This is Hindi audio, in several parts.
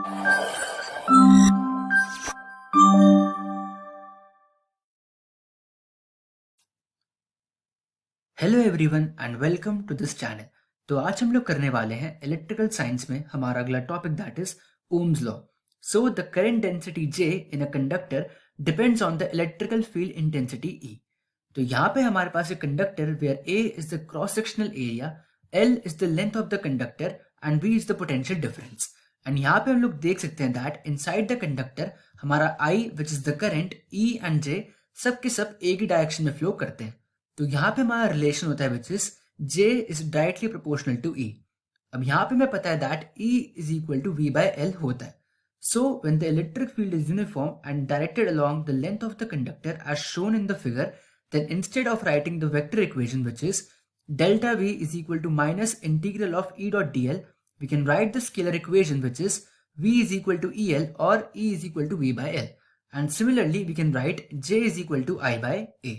Hello everyone and welcome to this channel. तो आज हम लोग करने वाले हैं इलेक्ट्रिकल साइंस में हमारा अगला topic that is Ohm's law. So the current density J in a conductor depends on the electrical field intensity E। तो यहाँ पे हमारे पास एक conductor where A is the cross sectional area, L is the length of the conductor and V is the potential difference. And यहाँ पे हम लोग देख सकते हैं दैट इनसाइड द कंडक्टर हमारा I which is the current, E and J सब के सब एक ही डायरेक्शन में फ्लो करते हैं। तो यहाँ पे हमारा रिलेशन होता है which is J is directly proportional to E। अब यहाँ पे मैं पता है that E is equal to V by L होता है। So when the electric field is uniform and directed along the length of the conductor as shown in the figure, then instead of writing the vector equation which is delta V is equal to minus integral of E dot dl, we can write the scalar equation which is V is equal to EL or E is equal to V by L. And similarly we can write J is equal to I by A.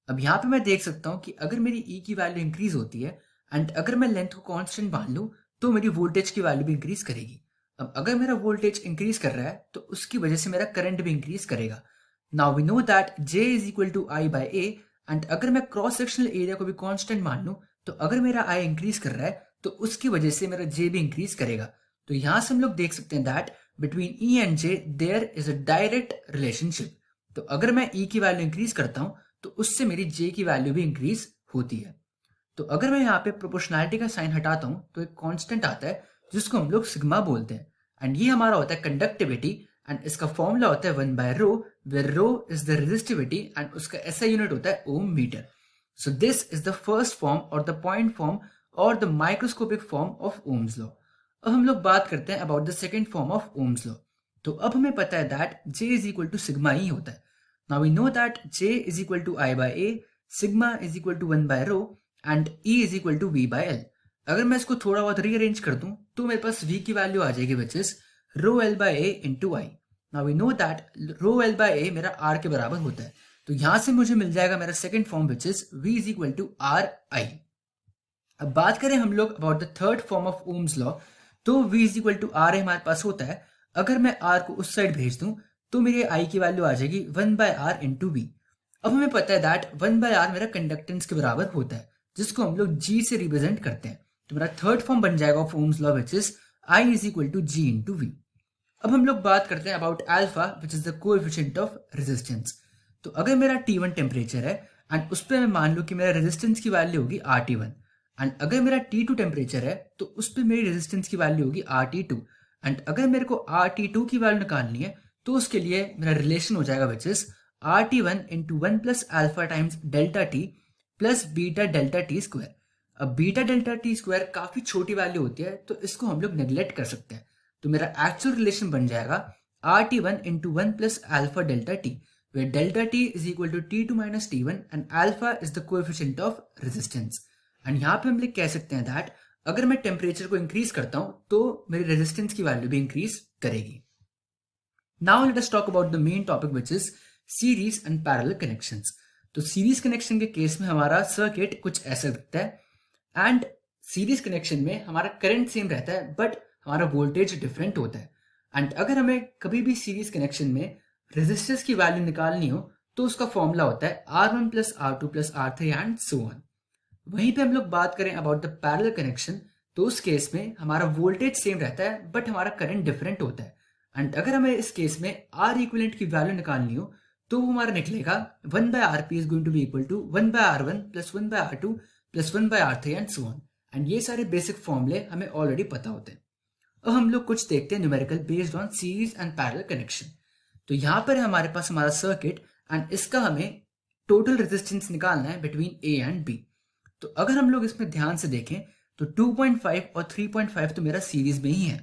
अब यहाँ पे मैं देख सकता हूँ कि अगर मेरी E की वैल्यू इंक्रीज होती है एंड अगर मैं लेंथ को कांस्टेंट मान लूँ तो मेरी वोल्टेज की वैल्यू भी इंक्रीज करेगी। अब अगर मेरा वोल्टेज इंक्रीज कर रहा है तो उसकी वजह से मेरा करंट भी इंक्रीज करेगा। Now we know that J is equal to I by A and अगर मैं क्रॉस सेक्शनल एरिया को भी कांस्टेंट मान लूँ तो अगर मेरा I इंक्रीज कर रहा है तो उसकी वजह से मेरा J भी इंक्रीज करेगा। तो यहाँ से हम लोग देख सकते हैं that between E and J there is a direct relationship. तो अगर मैं E की वैल्यू इंक्रीज करता हूँ तो उससे मेरी J की वैल्यू भी इंक्रीज होती है। तो अगर मैं यहाँ पे प्रोपोर्शनैलिटी का साइन हटाता हूँ तो एक कांस्टेंट आता है जिसको हम लोग सिग्मा बोलते हैं एंड ये हमारा होता है कंडक्टिविटी एंड इसका फॉर्मूला होता है 1 by rho where rho is the resistivity and उसका एसआई यूनिट होता है ohm metre. So this is the first form or the point form or the microscopic form of Ohm's law. अब हम लोग बात करते हैं about the second form of Ohm's law. तो अब हमें पता है that J is equal to sigma ही होता है। Now we know that J is equal to I by A, sigma is equal to 1 by rho and E is equal to V by L। अगर मैं इसको थोड़ा बहुत रीअरेंज कर दूं तो मेरे पास V की वैल्यू आ जाएगी which is rho L by A into I। Now we know that rho L by A मेरा R के बराबर होता है। तो यहां से मुझे मिल जाएगा मेरा second form which is V is equal to R I। अब बात करें हम लोग about the third form of Ohm's law तो V is equal to R हमारे पास होता है। अगर मैं R को उस साइड भेज दूं तो मेरी I की वैल्यू आ जाएगी 1 बाय आर इंटू वी। अब हमें पता है दैट 1 बाय आर मेरा कंडक्टेंस के बराबर होता है जिसको हम लोग G से रिप्रेजेंट करते हैं। तो मेरा थर्ड फॉर्म बन जाएगा of Ohm's law which is I is equal to G into V. अब हम लोग बात करते हैं about alpha which is the coefficient of resistance. तो अगर मेरा T1 टेम्परेचर है एंड उस पर मैं मान लूँ कि मेरा रेजिस्टेंस की वैल्यू होगी RT1 एंड अगर मेरा T2 टेम्परेचर है तो उस पर मेरी रेजिस्टेंस की वैल्यू होगी RT2 एंड अगर मेरे को RT2 की वैल्यू निकालनी है तो उसके लिए मेरा रिलेशन हो जाएगा which is RT1 into 1 plus alpha times delta T plus beta delta T square. अब बीटा डेल्टा टी स्क्वायर काफी छोटी वैल्यू होती है तो इसको हम लोग नेग्लेक्ट कर सकते हैं। तो मेरा एक्चुअल रिलेशन बन जाएगा RT1 into 1 plus alpha delta T where delta t is equal to T2 minus T1 and alpha is the coefficient of resistance। And यहाँ पे हम लोग कह सकते हैं दैट अगर मैं टेम्परेचर को इंक्रीज करता हूं तो मेरी रेजिस्टेंस की वैल्यू भी इंक्रीज करेगी। Now let us talk about the main topic which is series and parallel connections। तो सीरीज कनेक्शन के केस में हमारा सर्किट कुछ ऐसा दिखता है एंड सीरीज कनेक्शन में हमारा करंट सेम रहता है बट हमारा वोल्टेज डिफरेंट होता है। एंड अगर हमें कभी भी सीरीज कनेक्शन में रेजिस्टेंस की वैल्यू निकालनी हो तो उसका फॉर्मूला होता है R1 plus R2 plus R3 and so on. वहीं पे हम लोग बात करें अबाउट द पैरेलल कनेक्शन तो उस केस में हमारा वोल्टेज सेम रहता है बट हमारा करंट डिफरेंट होता है। एंड अगर हमें इस केस में R इक्विवेलेंट की वैल्यू निकालनी हो तो वो हमारा निकलेगा 1 by RP is going to be equal to 1 by R1 plus 1 by R2 plus 1 by R3 and so on. And ये सारे बेसिक फॉर्मूले हमें ऑलरेडी पता होते हैं। अब हम लोग कुछ देखते हैं numerical based on series and parallel connection. तो यहाँ पर है हमारे पास हमारा सर्किट एंड इसका हमें टोटल रेजिस्टेंस निकालना है बिटवीन A एंड B। तो अगर हम लोग इसमें ध्यान से देखें तो 2.5 और 3.5 तो मेरा सीरीज में ही है।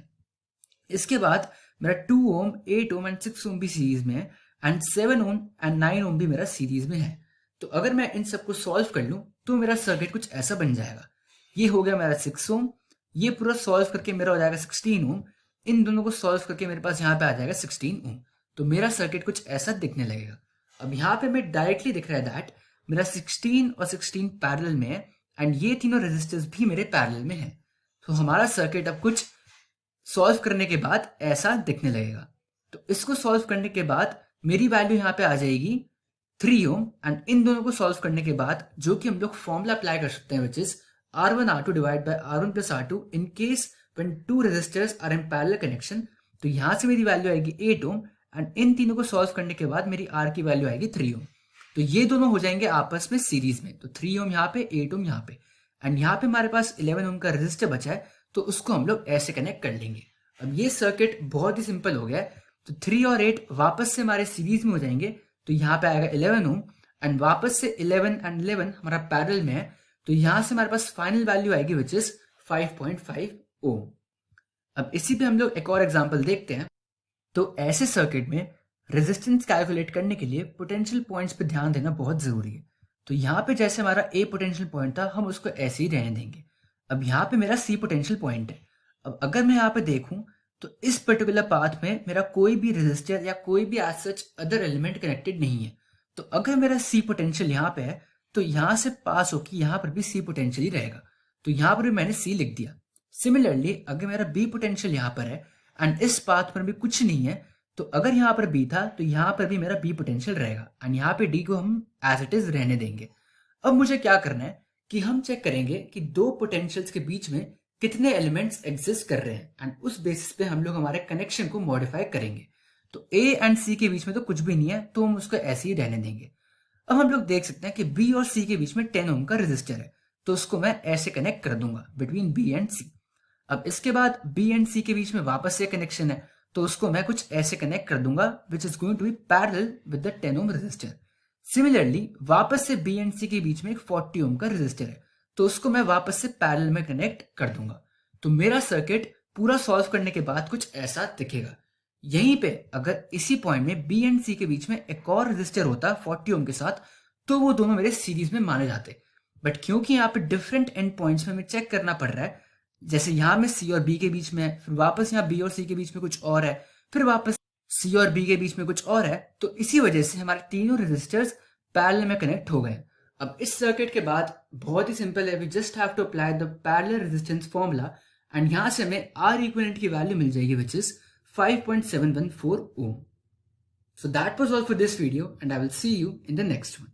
इसके बाद मेरा 2 ओम 8 ओम एंड 6 ओम भी सीरीज में है एंड 7 ओम एंड 9 ओम भी मेरा सीरीज में है। तो अगर मैं इन सबको सॉल्व कर लूं तो मेरा सर्किट कुछ ऐसा बन जाएगा। ये हो गया मेरा 6 ओम, ये पूरा सॉल्व करके मेरा हो जाएगा 16 ओम, इन दोनों को सॉल्व करके मेरे पास यहाँ पे आ जाएगा 16 ओम। तो मेरा सर्किट कुछ ऐसा दिखने लगेगा। अब यहाँ पे मैं डायरेक्टली दिख रहा है दैट मेरा 16 और 16 पैरेलल में है एंड ये तीनों रेजिस्टर्स भी मेरे पैरेलल में है। तो हमारा सर्किट अब कुछ सॉल्व करने के बाद ऐसा दिखने लगेगा। तो इसको सॉल्व करने के बाद मेरी वैल्यू यहाँ पे आ जाएगी 3 ओम, एंड इन दोनों को सॉल्व करने के बाद जो कि हम लोग फॉर्मूला अप्लाई कर सकते हैं, which is R1 R2 divide by R1 plus R2 in case when two resistors are in parallel connection. तो यहां से मेरी वैल्यू आएगी 8 ओम, एंड इन तीनों को सॉल्व करने के बाद मेरी R की वैल्यू आएगी 3 ओम। तो ये दोनों हो जाएंगे आपस में सीरीज में, तो 3 ओम यहाँ पे, 8 ओम यहाँ पे, एंड यहाँ पे हमारे पास 11 ओम का रेजिस्टर बचा है, तो उसको हम लोग ऐसे कनेक्ट कर लेंगे। अब ये सर्किट बहुत ही सिंपल हो गया है। तो 3 और 8 वापस से हमारे सीरीज में हो जाएंगे, तो यहाँ पे आएगा 11 ओम, एंड वापस से 11 एंड 11 हमारा पैरेलल में है, तो यहां से हमारे पास फाइनल वैल्यू आएगी विच इज 5.5 ओम। अब इसी पे हम लोग एक और एग्जांपल देखते हैं। तो ऐसे सर्किट में रेजिस्टेंस कैलकुलेट करने के लिए पोटेंशियल पॉइंट्स पे ध्यान देना बहुत जरूरी है। तो यहाँ पे जैसे हमारा ए पोटेंशियल पॉइंट था, हम उसको ऐसे ही रहने देंगे। अब यहाँ पे मेरा सी पोटेंशियल पॉइंट है। अब अगर मैं यहाँ पे देखूं तो इस पर्टिकुलर पाथ में मेरा कोई भी रेजिस्टर या कोई भी as such other element connected नहीं है। तो अगर मेरा सी पोटेंशियल यहाँ पे है, तो यहां से पास होकर यहां पर भी सी पोटेंशियल ही रहेगा। तो यहां पर भी मैंने सी लिख दिया। सिमिलरली अगर मेरा बी पोटेंशियल यहां पर है एंड इस पाथ पर भी कुछ नहीं है, तो अगर यहां पर बी था तो यहां पर भी मेरा बी पोटेंशियल रहेगा, एंड यहां पे डी को हम एज इट इज रहने देंगे। अब मुझे क्या करना है कि हम चेक करेंगे कि दो पोटेंशियल्स के बीच में कितने एलिमेंट्स एग्जिस्ट कर रहे हैं, एंड उस बेसिस पे हम लोग हमारे कनेक्शन को मॉडिफाई करेंगे। तो ए एंड सी के बीच में तो कुछ भी नहीं है, तो हम उसको ऐसे ही रहने देंगे। अब हम लोग देख सकते हैं कि बी और सी के बीच में 10 ओम का रेजिस्टर है, तो उसको मैं ऐसे कनेक्ट कर दूंगा बिटवीन बी एंड सी। अब इसके बाद बी एंड सी के बीच में वापस से कनेक्शन है, तो उसको मैं कुछ ऐसे कनेक्ट कर दूंगा which is going to be parallel with the 10 ohm resistor. Similarly वापस से बी एंड सी के बीच में एक 40 ओम का रेजिस्टर है, तो उसको मैं वापस से पैरेलल में कनेक्ट कर दूंगा। तो मेरा सर्किट पूरा सॉल्व करने के बाद कुछ ऐसा दिखेगा। यहीं पे अगर इसी पॉइंट में बी एंड सी के बीच में एक और रेजिस्टर होता 40 ओम के साथ, तो वो दोनों मेरे सीरीज में माने जाते। बट क्योंकि यहाँ पे डिफरेंट एंड पॉइंट्स में हमें चेक करना पड़ रहा है, जैसे यहाँ में सी और बी के बीच में है, फिर वापस यहाँ बी और सी के बीच में कुछ और है, फिर वापस सी और बी के बीच में कुछ और है, तो इसी वजह से हमारे तीनों रेजिस्टर्स पैरेलल में कनेक्ट हो गए। अब इस सर्किट के बाद बहुत ही सिंपल है, we just have to apply the parallel resistance formula, and यहाँ से हमें आर इक्विवेलेंट की वैल्यू मिल जाएगी which is 5.714 ohm. So that was all for this video, and I will see you in the next one.